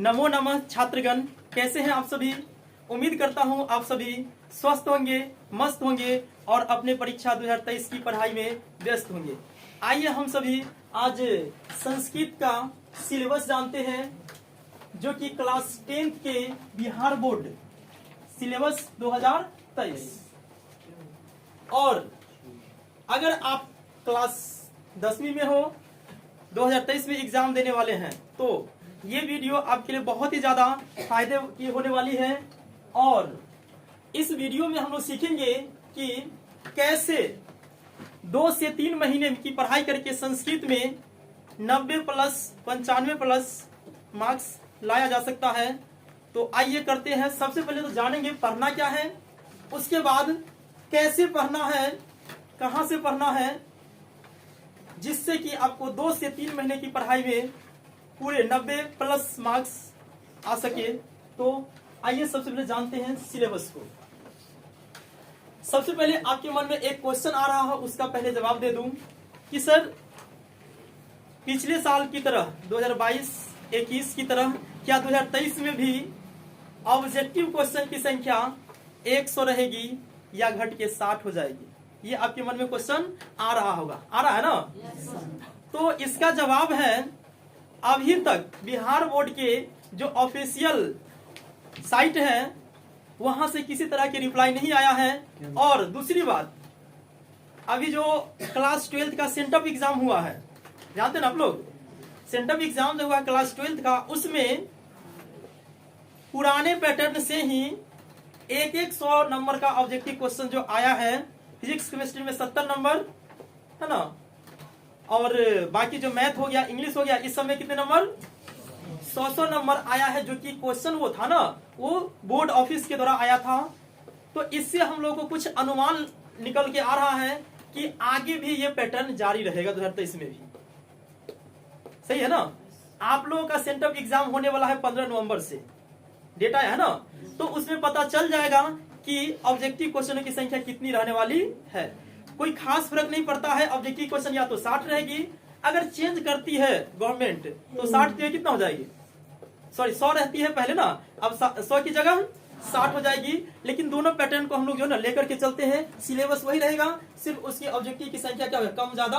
नमो नमः छात्रगण, कैसे हैं आप सभी। उम्मीद करता हूं आप सभी स्वस्थ होंगे, मस्त होंगे और अपने परीक्षा 2023 की पढ़ाई में व्यस्त होंगे। आइए हम सभी आज संस्कृत का सिलेबस जानते हैं, जो कि क्लास 10th के बिहार बोर्ड सिलेबस 2023। और अगर आप क्लास 10वीं में हो, 2023 में एग्जाम देने वाले हैं, तो ये वीडियो आपके लिए बहुत ही ज्यादा फायदे की होने वाली है। और इस वीडियो में हम लोग सीखेंगे कि कैसे 2 से 3 महीने की पढ़ाई करके संस्कृत में 90 प्लस 95 प्लस मार्क्स लाया जा सकता है। तो आइए करते हैं। सबसे पहले तो जानेंगे पढ़ना क्या है, उसके बाद कैसे पढ़ना है, कहां से पढ़ना है, जिससे कि आपको 2 से 3 महीने की पढ़ाई में पूरे 90 प्लस मार्क्स आ सके। तो आइए सबसे पहले जानते हैं सिलेबस को। सबसे पहले आपके मन में एक क्वेश्चन आ रहा है, उसका पहले जवाब दे दूं कि सर पिछले साल की तरह 2022-21 की तरह क्या 2023 में भी ऑब्जेक्टिव क्वेश्चन की संख्या 100 रहेगी या घट के 60 हो जाएगी। ये आपके मन में क्वेश्चन आ रहा होगा, आ रहा है ना। तो इसका जवाब है, अभी तक बिहार बोर्ड के जो ऑफिशियल साइट है वहां से किसी तरह की रिप्लाई नहीं आया है। और दूसरी बात, अभी जो क्लास 12th का सेंटअप एग्जाम हुआ है, जानते हैं ना आप लोग, सेंटअप एग्जाम जो हुआ क्लास 12th का, उसमें पुराने पैटर्न से ही एक 100 नंबर का ऑब्जेक्टिव क्वेश्चन जो आया है। फिजिक्स केमिस्ट्री में 70 नंबर है ना, और बाकी जो मैथ हो गया, इंग्लिश हो गया, इस समय कितने नंबर 100 नंबर आया है। जो कि क्वेश्चन वो था ना, वो बोर्ड ऑफिस के द्वारा आया था। तो इससे हम लोगों को कुछ अनुमान निकल के आ रहा है कि आगे भी ये पैटर्न जारी रहेगा 2023 में भी। सही है ना। आप लोगों का सेंटअप एग्जाम होने वाला है 15 नवंबर से, डेटा है ना। तो उसमें पता चल जाएगा कि ऑब्जेक्टिव क्वेश्चनों की संख्या कितनी रहने वाली है। कोई खास फर्क नहीं पड़ता है, ऑब्जेक्टिव क्वेश्चन या तो 60 रहेगी, अगर चेंज करती है गवर्नमेंट तो 60 की कितना हो जाएगी, सॉरी 100 रहती है पहले ना, अब 100 की जगह 60 हो जाएगी। लेकिन दोनों पैटर्न को हम लोग जो है ना लेकर के चलते हैं, सिलेबस वही रहेगा, सिर्फ उसकी ऑब्जेक्टिव की संख्या क्या है, कम ज्यादा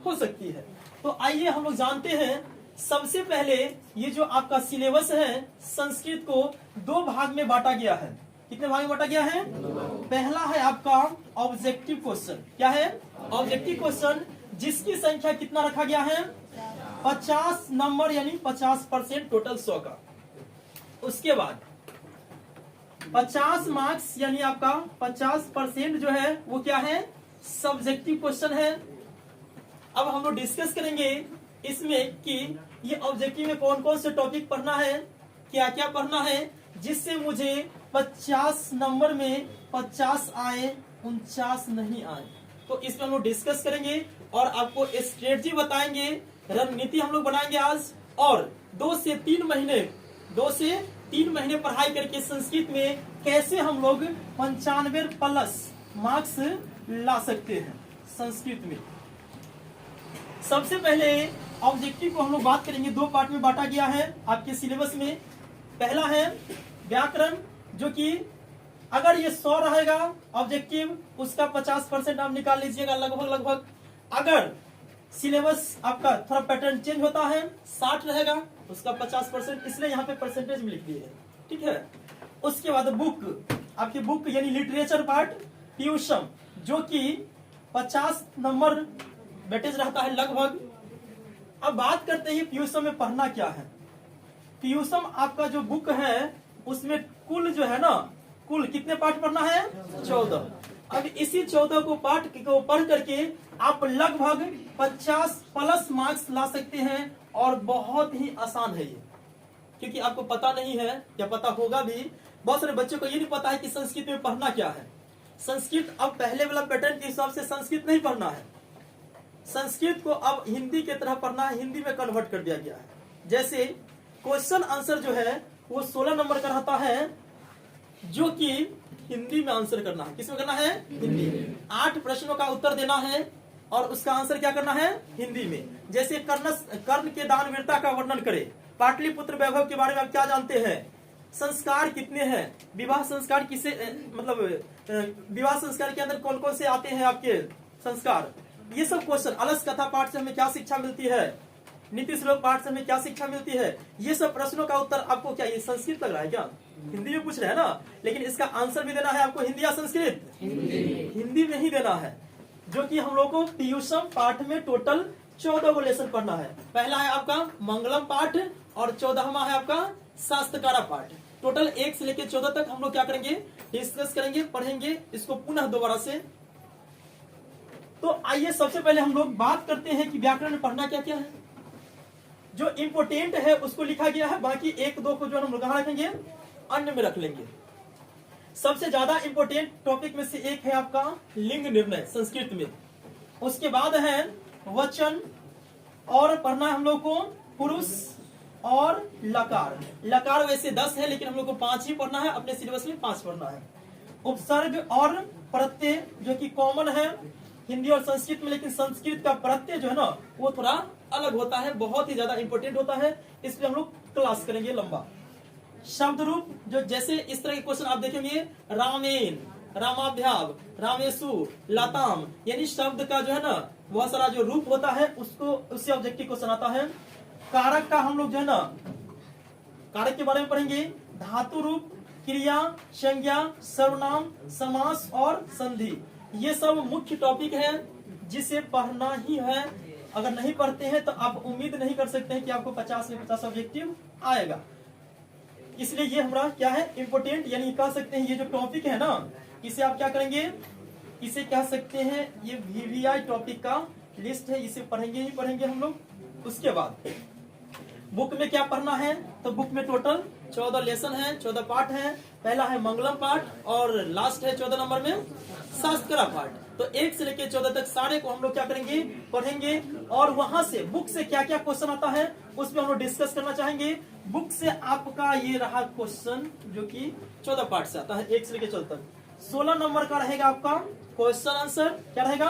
हो सकती है। तो आइए हम लोग जानते हैं। सबसे पहले ये जो आपका सिलेबस है, संस्कृत को 2 भाग में बांटा गया है। कितने भाग में बांटा गया है? पहला है आपका ऑब्जेक्टिव क्वेश्चन। क्या है? ऑब्जेक्टिव क्वेश्चन, जिसकी संख्या कितना रखा गया है, 50 नंबर, यानी 50% टोटल 100 का। उसके बाद 50 मार्क्स, यानी आपका 50% जो है वो क्या है, सब्जेक्टिव क्वेश्चन है। अब हम लोग डिस्कस करेंगे इसमें कि ये ऑब्जेक्टिव में कौन कौन से टॉपिक पढ़ना है, क्या क्या पढ़ना है, जिससे मुझे 50 नंबर में 50 आए, 49 नहीं आए। तो इस पर हम लोग डिस्कस करेंगे और आपको स्ट्रेटजी बताएंगे, रणनीति हम लोग बनाएंगे आज। और 2 से 3 महीने पढ़ाई करके संस्कृत में कैसे हम लोग 95 प्लस मार्क्स ला सकते हैं संस्कृत में। सबसे पहले ऑब्जेक्टिव को हम लोग बात करेंगे, 2 पार्ट में बांटा गया है आपके सिलेबस में। पहला है व्याकरण, जो कि अगर ये 100 रहेगा ऑब्जेक्टिव, उसका 50% आप निकाल लीजिएगा लगभग। अगर सिलेबस आपका थोड़ा पैटर्न चेंज होता है, 60 रहेगा, उसका 50%, इसलिए यहाँ पे परसेंटेज में लिख दिए है, ठीक है। उसके बाद बुक, आपकी बुक यानी लिटरेचर पार्ट, ट्यूशन, जो कि 50 नंबर वेटेज रहता है लगभग। अब बात करते हैं ट्यूशन में पढ़ना क्या है। ट्यूशन आपका जो बुक है, उसमें कुल जो है ना, कुल कितने पार्ट पढ़ना है, 14। अब इसी 14 को पार्ट को पढ़ करके आप लगभग 50 प्लस मार्क्स ला सकते हैं। और बहुत ही आसान है ये, क्योंकि आपको पता नहीं है या पता होगा भी, बहुत सारे बच्चों को ये नहीं पता है कि संस्कृत में पढ़ना क्या है। संस्कृत अब पहले वाला पैटर्न के हिसाब से संस्कृत नहीं पढ़ना है, संस्कृत को अब हिंदी की तरह पढ़ना है, हिंदी में कन्वर्ट कर दिया गया है। जैसे क्वेश्चन आंसर जो है वो 16 नंबर का रहता है, जो कि हिंदी में आंसर करना है। किसमें करना है? हिंदी में। 8 प्रश्नों का उत्तर देना है और उसका आंसर क्या करना है, हिंदी में। जैसे कर्ण के दानवीरता का वर्णन करे, पाटलिपुत्र वैभव के बारे में आप क्या जानते हैं? संस्कार कितने हैं? विवाह संस्कार किसे मतलब विवाह संस्कार के अंदर कौन कौन से आते हैं आपके संस्कार? ये सब क्वेश्चन। अलस कथा पाठ से हमें क्या शिक्षा मिलती है? नीति श्लोक पाठ से हमें क्या शिक्षा मिलती है? ये सब प्रश्नों का उत्तर आपको क्या ये संस्कृत लग रहा है क्या? हिंदी में पूछ रहे हैं ना, लेकिन इसका आंसर भी देना है आपको हिंदी या संस्कृत? हिंदी में ही देना है, जो कि हम लोग को पीयूषम पाठ में टोटल 14 गो लेसन पढ़ना है। पहला है आपका मंगलम पाठ और 14वां है आपका शास्त्रकारा पाठ। टोटल 1 से लेकर 14 तक हम लोग क्या करेंगे? डिस्कस करेंगे, पढ़ेंगे इसको पुनः दोबारा से। तो आइए सबसे पहले हम लोग बात करते हैं कि व्याकरण में पढ़ना क्या क्या है। जो इंपोर्टेंट है उसको लिखा गया है, बाकी 1-2 को जो हम लोग कहाँ रखेंगे? अन्य में रख लेंगे। सबसे ज्यादा इंपोर्टेंट टॉपिक में से एक है आपका लिंग निर्णय संस्कृत में। उसके बाद है वचन, और पढ़ना है हम लोग को पुरुष और लकार। लकार वैसे 10 है, लेकिन हम लोग को 5 ही पढ़ना है, अपने सिलेबस में 5 पढ़ना है। उपसर्ग और प्रत्यय जो कि कॉमन है हिंदी और संस्कृत में, लेकिन संस्कृत का प्रत्यय जो है ना वो थोड़ा अलग होता है, बहुत ही ज्यादा इंपोर्टेंट होता है, इसलिए हम लोग क्लास करेंगे लंबा। शब्द रूप जो जैसे इस तरह के क्वेश्चन आप देखेंगे, रामेन, रामाभ्याम, रामेशु, लताम, यानी शब्द का जो है ना बहुत सारा जो रूप होता है उसको उससे ऑब्जेक्टिव क्वेश्चन आता है। कारक का हम लोग जो है ना कारक के बारे में पढ़ेंगे, धातु रूप, क्रिया, संज्ञा, सर्वनाम, समास और संधि। ये सब मुख्य टॉपिक है जिसे पढ़ना ही है। अगर नहीं पढ़ते हैं तो आप उम्मीद नहीं कर सकते हैं कि आपको 50 में 50 ऑब्जेक्टिव आएगा। इसलिए ये हमारा क्या है इम्पोर्टेंट, यानी कह सकते हैं ये जो टॉपिक है ना इसे आप क्या करेंगे? इसे कह सकते हैं ये VVI टॉपिक का लिस्ट है, इसे पढ़ेंगे ही पढ़ेंगे हम लोग। उसके बाद बुक में क्या पढ़ना है? तो बुक में टोटल 14 लेसन है, 14 पाठ है। पहला है मंगलम पाठ और लास्ट है 14 नंबर में शास्त्रकारा पाठ। तो 1 से लेकर 14 तक सारे को हम लोग क्या करेंगे? पढ़ेंगे, और वहां से बुक से क्या क्या क्वेश्चन आता है उसमें हम लोग डिस्कस करना चाहेंगे। बुक से आपका ये रहा क्वेश्चन जो कि 14 पार्ट से आता है 1 से लेकर 14 तक। 16 नंबर का रहेगा आपका क्वेश्चन आंसर। क्या रहेगा?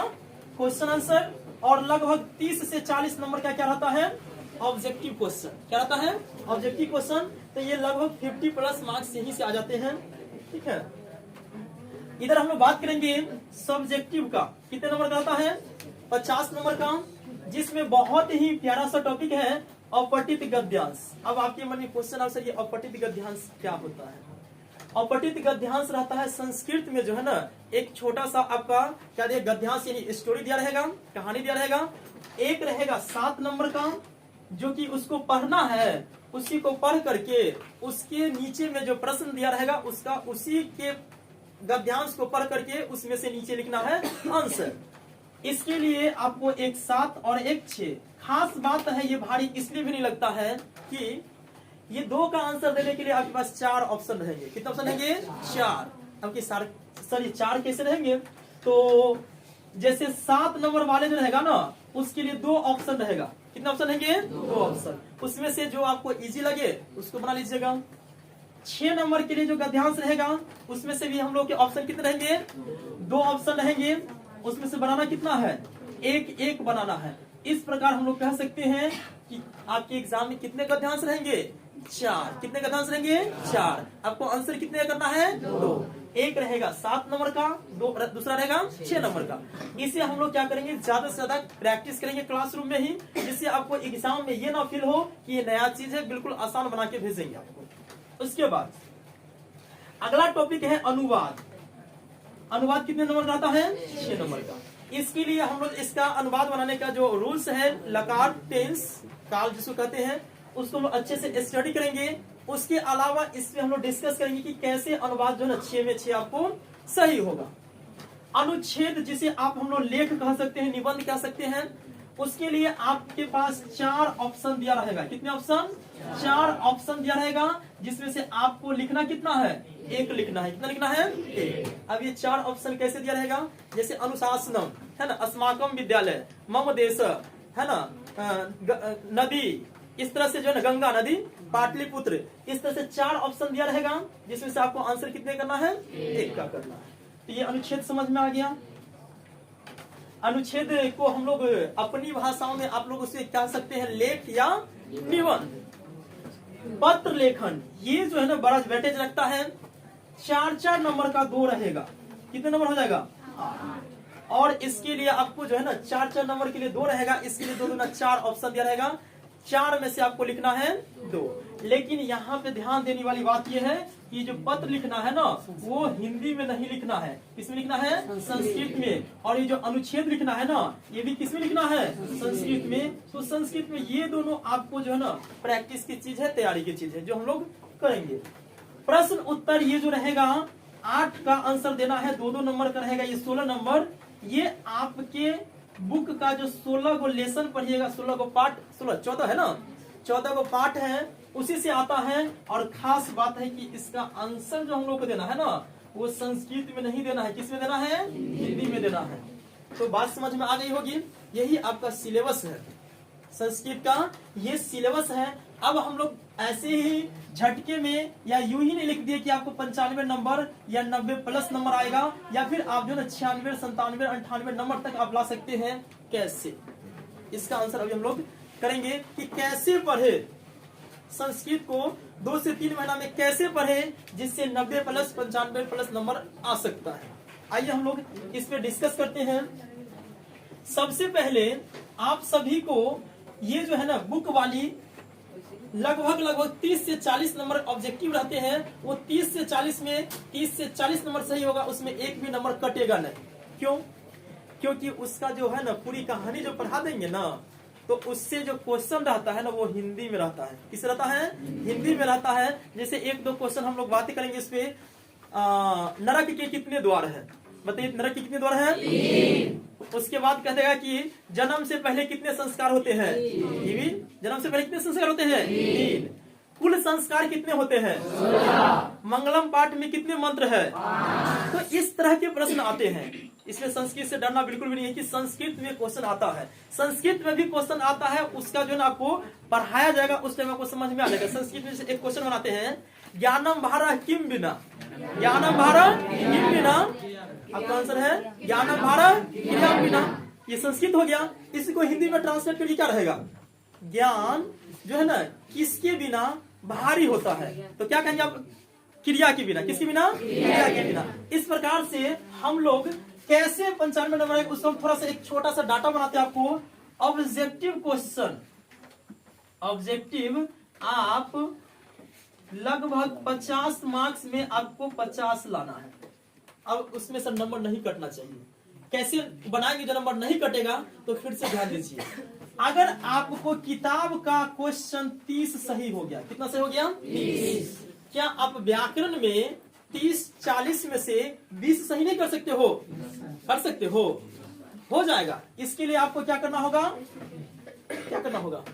Question answer. और लगभग 30 से 40 नंबर का क्या रहता है? Objective question. क्या रहता है? Objective question. तो ये लगभग 50+ मार्क्स यहीं से आ जाते हैं। ठीक है, इधर हम लोग बात करेंगे सब्जेक्टिव का। कितने नंबर का रहता है? 50 नंबर का, जिसमें बहुत ही प्यारा सा टॉपिक है अपठित गद्यांश। अब आपके मन में क्वेश्चन आ सर ये अपठित गद्यांश क्या होता है? अपठित गद्यांश रहता है संस्कृत में जो है ना एक छोटा सा आपका क्या दिया गद्यांश, यानी स्टोरी दिया रहेगा, कहानी दिया रहेगा। एक रहेगा 7 नंबर का जो कि उसको पढ़ना है, उसी को पढ़ करके उसके नीचे में जो प्रश्न दिया रहेगा उसका उसी के गद्यांश को पढ़ करके उसमें से नीचे लिखना है आंसर। इसके लिए आपको एक 7 और एक 6। खास बात है ये भारी इसलिए भी नहीं लगता है कि ये 2 का आंसर देने के लिए आपके पास 4 ऑप्शन रहेंगे। कितने ऑप्शन रहेंगे? 4। अब सर ये 4 कैसे रहेंगे? तो जैसे 7 नंबर वाले जो रहेगा ना उसके लिए 2 ऑप्शन रहेगा। कितने ऑप्शन रहेंगे? 2 ऑप्शन। उसमें से जो आपको इजी लगे उसको बना लीजिएगा। 6 नंबर के लिए जो गद्यांश रहेगा उसमें से भी हम लोग के ऑप्शन कितने रहेंगे? 2 ऑप्शन रहेंगे। उसमें से बनाना कितना है? 1 बनाना है। इस प्रकार हम लोग कह सकते हैं कि आपके एग्जाम में कितने गद्यांश रहेंगे? 4। कितने गद्यांश रहेंगे? 4। आपको आंसर कितने करना है? 2। एक रहेगा 7 नंबर का, दूसरा रहेगा 6 नंबर का। इसे हम लोग क्या करेंगे? ज्यादा से ज्यादा प्रैक्टिस करेंगे क्लासरूम में ही, जिससे आपको एग्जाम में ये ना फील हो कि ये नया चीज है, बिल्कुल आसान बना के भेजेंगे आपको। उसके बाद अगला टॉपिक है अनुवाद। अनुवाद कितने नंबर का आता है? 6 नंबर का। इसके लिए हम लोग इसका अनुवाद बनाने का जो रूल्स है, लकार, टेंस, काल जिसको कहते हैं, उसको हम लोग अच्छे से स्टडी करेंगे। उसके अलावा इसमें हम लोग डिस्कस करेंगे कि कैसे अनुवाद जो है 6 में 6 आपको सही होगा। अनुच्छेद जिसे आप हम लोग लेख कह सकते हैं, निबंध कह सकते हैं, उसके लिए आपके पास 4 ऑप्शन दिया रहेगा। कितने ऑप्शन? 4 ऑप्शन दिया रहेगा, जिसमें से आपको लिखना कितना है? 1 लिखना है। कितना लिखना है? 1। अब ये 4 ऑप्शन कैसे दिया रहेगा? जैसे अनुशासनम है ना, अस्माकम विद्यालय, मम देश है ना, नदी, इस तरह से जो है ना गंगा नदी, पाटलिपुत्र, इस तरह से 4 ऑप्शन दिया रहेगा, जिसमें से आपको आंसर कितने करना है? 1 का करना है। तो ये अनुच्छेद समझ में आ गया। अनुच्छेद को हम लोग अपनी भाषाओं में आप लोग उसे कह सकते हैं लेख या निबंध। पत्र लेखन ये जो है ना बड़ा वेटेज रखता है। 4-4 नंबर का 2 रहेगा, कितने नंबर हो जाएगा? और इसके लिए आपको जो है ना 4-4 नंबर के लिए 2 रहेगा, इसके लिए 2 दूना 4 ऑप्शन दिया रहेगा। 4 में से आपको लिखना है 2। लेकिन यहाँ पे ध्यान देने वाली बात यह है कि जो पत्र लिखना है ना वो हिंदी में नहीं लिखना है, किसमें लिखना है? संस्कृत में। और ये जो अनुच्छेद लिखना है ना ये भी किसमें लिखना है? संस्कृत में। तो संस्कृत में ये दोनों आपको जो है ना प्रैक्टिस की चीज है, तैयारी की चीज है जो हम लोग करेंगे। प्रश्न उत्तर ये जो रहेगा 8 का आंसर देना है, 2-2 नंबर का रहेगा, ये 16 नंबर। ये आपके बुक का जो 16 को लेसन पढ़िएगा, 16 को पाठ, 14 है ना, 14 को पाठ है, उसी से आता है। और खास बात है कि इसका आंसर जो हम लोग को देना है ना वो संस्कृत में नहीं देना है, किसमें देना है? हिंदी में देना है। तो बात समझ में आ गई होगी। यही आपका सिलेबस है, संस्कृत का ये सिलेबस है। अब हम लोग ऐसे ही झटके में या यूं ही नहीं लिख दिए कि आपको 95 नंबर या 90 प्लस नंबर आएगा, या फिर आप जो ना 96, 97, 98 नंबर तक आप ला सकते हैं। कैसे? इसका आंसर अभी हम लोग करेंगे कि कैसे पढ़े संस्कृत को 2 से 3 महीना में, कैसे पढ़े जिससे 90 प्लस 95 प्लस नंबर आ सकता है। आइए हम लोग इस पे डिस्कस करते हैं। सबसे पहले आप सभी को ये जो है ना बुक वाली लगभग 30 से 40 नंबर ऑब्जेक्टिव रहते हैं। वो 30 से 40 में 30 से 40 नंबर सही होगा, उसमें एक भी नंबर कटेगा नहीं। क्यों? क्योंकि उसका जो है ना पूरी कहानी जो पढ़ा देंगे ना तो उससे जो क्वेश्चन रहता है ना वो हिंदी में रहता है। किस रहता है? हिंदी में रहता है। जैसे 1-2 क्वेश्चन हम लोग बातें करेंगे इस पे। नरक के कितने द्वार है? बताइए, नरक के कितने द्वार है? 3। उसके बाद कह देगा कि जन्म से पहले कितने संस्कार होते हैं? जन्म से पहले कितने संस्कार होते हैं? 3। कुल संस्कार कितने होते हैं? 16। मंगलम पाठ में कितने मंत्र है? तो इस तरह के प्रश्न आते हैं। इसमें संस्कृत से डरना बिल्कुल भी नहीं है कि संस्कृत में क्वेश्चन आता है। संस्कृत में भी क्वेश्चन आता है, उसका जो है ना आपको पढ़ाया जाएगा, उस टाइम आपको समझ में आ जाएगा। संस्कृत में से एक क्वेश्चन बनाते हैं, ज्ञानम भारः किम बिना, ज्ञानम भारः किम बिना। आपका आंसर है ज्ञानम भारः किम बिना। ये संस्कृत हो गया। इसको हिंदी में ट्रांसलेट करके क्या रहेगा? ज्ञान जो है ना किसके बिना भारी होता है, तो क्या कहेंगे आप? क्रिया के बिना। किसके बिना? क्रिया के बिना। इस प्रकार से हम लोग कैसे 95 नंबर है उसको थोड़ा सा एक छोटा सा डाटा बनाते हैं आपको। ऑब्जेक्टिव क्वेश्चन, ऑब्जेक्टिव आप लगभग 50 मार्क्स में आपको 50 लाना है। अब उसमें से नंबर नहीं कटना चाहिए। कैसे बनाएंगे जो नंबर नहीं कटेगा? तो फिर से ध्यान दीजिए। अगर आपको किताब का क्वेश्चन 30 सही हो गया, कितना सही हो गया? 30। क्या आप व्याकरण में 30-40 में से 20 सही नहीं कर सकते हो? कर सकते हो जाएगा। इसके लिए आपको क्या करना होगा? क्या करना होगा?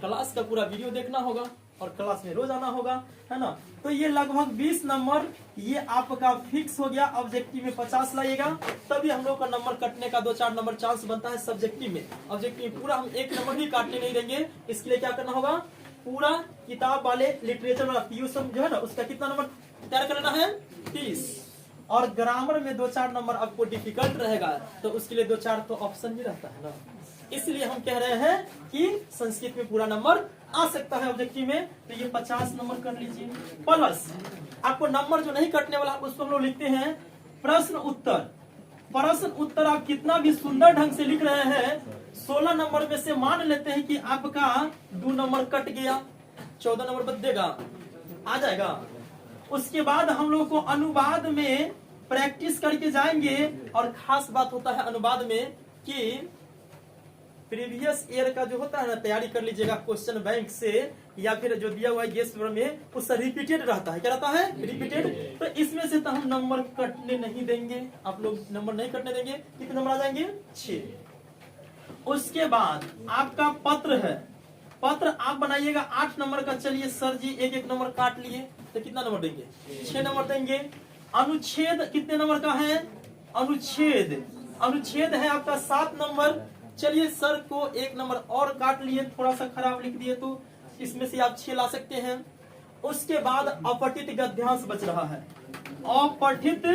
क्लास का पूरा वीडियो देखना होगा और क्लास में रोज आना होगा, है ना। तो ये लगभग 20 नंबर ये आपका फिक्स हो गया। ऑब्जेक्टिव में 50 लाइएगा, तभी हम लोग का नंबर कटने का 2-4 नंबर चांस बनता है सब्जेक्टिव में। ऑब्जेक्टिव में पूरा हम 1 नंबर भी काटने नहीं देंगे। इसके लिए क्या करना होगा? पूरा किताब वाले लिटरेचर वाला पीयू सब जो है ना उसका कितना नंबर तैयार करना है? 30। और ग्रामर में 2-4 नंबर आपको डिफिकल्ट रहेगा, तो उसके लिए 2-4 तो ऑप्शन भी रहता है ना। इसलिए हम कह रहे हैं कि संस्कृत में पूरा नंबर आ सकता है ऑब्जेक्टिव में। तो ये 50 नंबर कर लीजिए। प्लस आपको नंबर जो नहीं कटने वाला उसको हम लोग लिखते हैं प्रश्न उत्तर। प्रश्न उत्तर आप कितना भी सुंदर ढंग से लिख रहे हैं, 16 नंबर में से मान लेते हैं कि आपका 2 नंबर कट गया, 14 नंबर बचेगा, आ जाएगा। उसके बाद हम लोग को अनुवाद में प्रैक्टिस करके जाएंगे। और खास बात होता है अनुवाद में कि प्रीवियस ईयर का जो होता है ना तैयारी कर लीजिएगा क्वेश्चन बैंक से, या फिर जो दिया हुआ है गेस्ट पेपर में उससे रिपीटेड रहता है। क्या रहता है? रिपीटेड। तो इसमें से तो हम नंबर कटने नहीं देंगे, आप लोग नंबर नहीं कटने देंगे। कितने नंबर आ जाएंगे? 6। उसके बाद आपका पत्र है, पत्र आप बनाइएगा 8 नंबर का। चलिए सर जी 1-1 नंबर काट लिए, तो कितना नंबर देंगे? 6 नंबर देंगे। अनुच्छेद कितने नंबर का है? अनुच्छेद है आपका 7 नंबर। चलिए सर को 1 नंबर और काट लिए, थोड़ा सा खराब लिख दिए, तो इसमें से आप 6 ला सकते हैं। उसके बाद अपठित गद्यांश बच रहा है, अपठित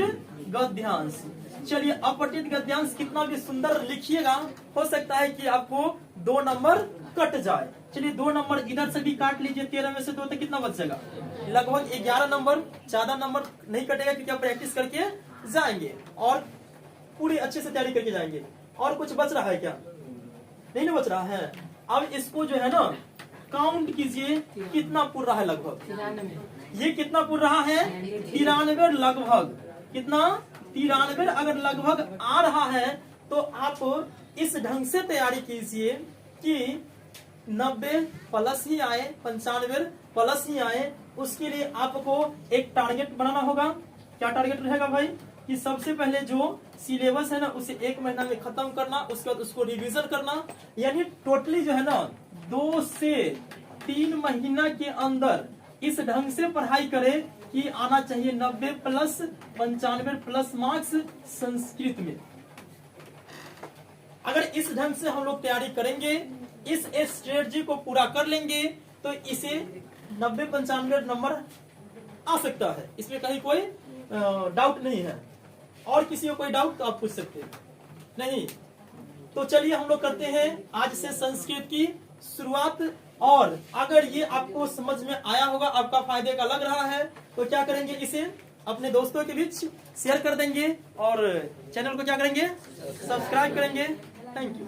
गद्यांश। चलिए अपठित गद्यांश कितना भी सुंदर लिखिएगा, हो सकता है कि आपको 2 नंबर कट जाए। चलिए 2 नंबर इधर से भी काट लीजिए, 13 में से 2 तो कितना बच जाएगा, लगभग 11 नंबर। ज्यादा नंबर नहीं कटेगा क्योंकि आप प्रैक्टिस करके जाएंगे और पूरी अच्छे से तैयारी करके जाएंगे। और कुछ बच रहा है क्या, नहीं ना बच रहा है। अब इसको जो है ना काउंट कीजिए कितना पुर रहा है, लगभग ये कितना पुर रहा है, 93 लगभग, कितना 93 अगर लगभग आ रहा है तो आप इस ढंग से तैयारी कीजिए कि 90 प्लस ही आए, 95 प्लस ही आए। उसके लिए आपको एक टारगेट बनाना होगा। क्या टारगेट रहेगा भाई, कि सबसे पहले जो सिलेबस है ना उसे 1 महीना में खत्म करना, उसके बाद उसको रिवीजन करना। यानी टोटली जो है ना 2 से 3 महीना के अंदर इस ढंग से पढ़ाई करें कि आना चाहिए 90 प्लस 95 प्लस मार्क्स संस्कृत में। अगर इस ढंग से हम लोग तैयारी करेंगे, इस स्ट्रेटजी को पूरा कर लेंगे तो इसे 90-95 नंबर आ सकता है, इसमें कहीं कोई डाउट नहीं है। और किसी को कोई डाउट तो आप पूछ सकते हैं नहीं। तो चलिए हम लोग करते हैं आज से संस्कृत की शुरुआत। और अगर ये आपको समझ में आया होगा, आपका फायदे का लग रहा है, तो क्या करेंगे, इसे अपने दोस्तों के बीच शेयर कर देंगे और चैनल को क्या करेंगे, सब्सक्राइब करेंगे। Thank you.